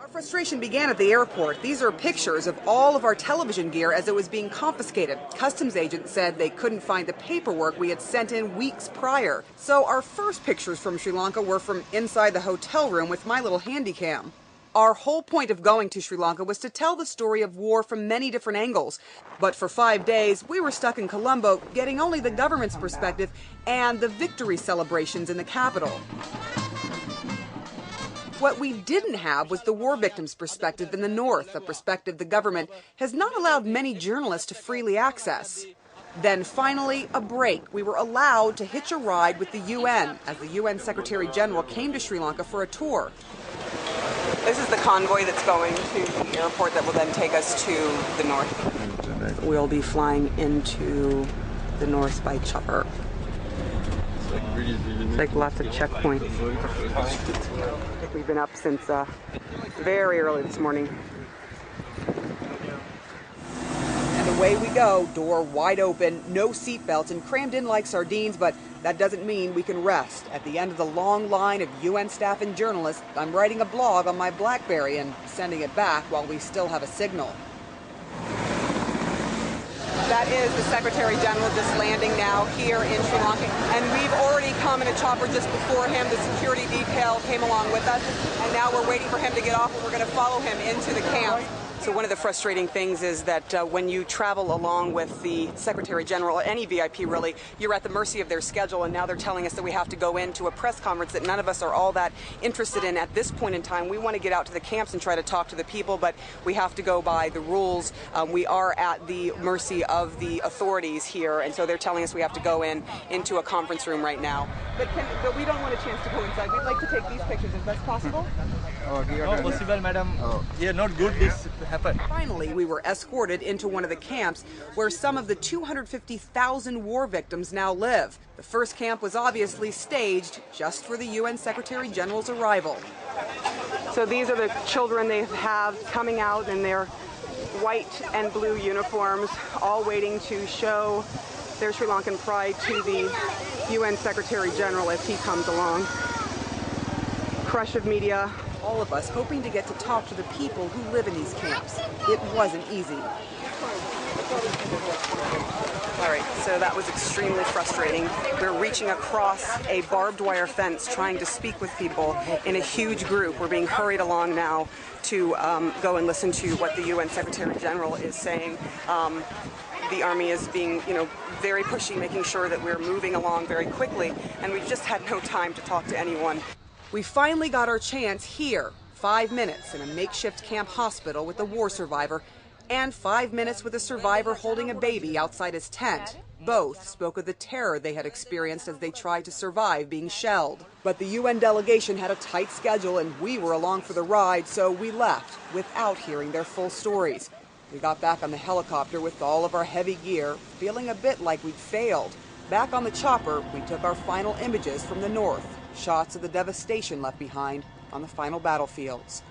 Our frustration began at the airport. These are pictures of all of our television gear as it was being confiscated. Customs agents said they couldn't find the paperwork we had sent in weeks prior. So our first pictures from Sri Lanka were from inside the hotel room with my little handy cam. Our whole point of going to Sri Lanka was to tell the story of war from many different angles. But for 5 days, we were stuck in Colombo, getting only the government's perspective and the victory celebrations in the capital. What we didn't have was the war victims' perspective in the north, a perspective the government has not allowed many journalists to freely access. Then finally, a break. We were allowed to hitch a ride with the UN as the UN Secretary General came to Sri Lanka for a tour. This is the convoy that's going to the airport that will then take us to the north. We'll be flying into the north by chopper. It's like lots of checkpoints. We've been up since very early this morning. And away we go, door wide open, no seatbelts, and crammed in like sardines, but that doesn't mean we can rest. At the end of the long line of UN staff and journalists, I'm writing a blog on my BlackBerry and sending it back while we still have a signal. That is the Secretary General just landing now here in Sri Lanka. And we've already come in a chopper just before him. The security detail came along with us. And now we're waiting for him to get off and we're going to follow him into the camp. So one of the frustrating things is that when you travel along with the Secretary General, or any VIP really, you're at the mercy of their schedule, and now they're telling us that we have to go into a press conference that none of us are all that interested in at this point in time. We want to get out to the camps and try to talk to the people, but we have to go by the rules. We are at the mercy of the authorities here, and so they're telling us we have to go into a conference room right now. But we don't want a chance to go inside. We'd like to take these pictures if that's possible. Not possible, madam. Yeah, not good this happened. Finally, we were escorted into one of the camps where some of the 250,000 war victims now live. The first camp was obviously staged just for the UN Secretary General's arrival. So these are the children they have coming out in their white and blue uniforms, all waiting to show their Sri Lankan pride to the UN Secretary General as he comes along. Crush of media. All of us hoping to get to talk to the people who live in these camps. It wasn't easy. All right, so that was extremely frustrating. We're reaching across a barbed wire fence trying to speak with people in a huge group. We're being hurried along now to go and listen to what the UN Secretary General is saying. The Army is being, very pushy, making sure that we're moving along very quickly, and we've just had no time to talk to anyone. We finally got our chance here, 5 minutes in a makeshift camp hospital with a war survivor, and 5 minutes with a survivor holding a baby outside his tent. Both spoke of the terror they had experienced as they tried to survive being shelled. But the UN delegation had a tight schedule and we were along for the ride, so we left without hearing their full stories. We got back on the helicopter with all of our heavy gear, feeling a bit like we'd failed. Back on the chopper, we took our final images from the north. Shots of the devastation left behind on the final battlefields.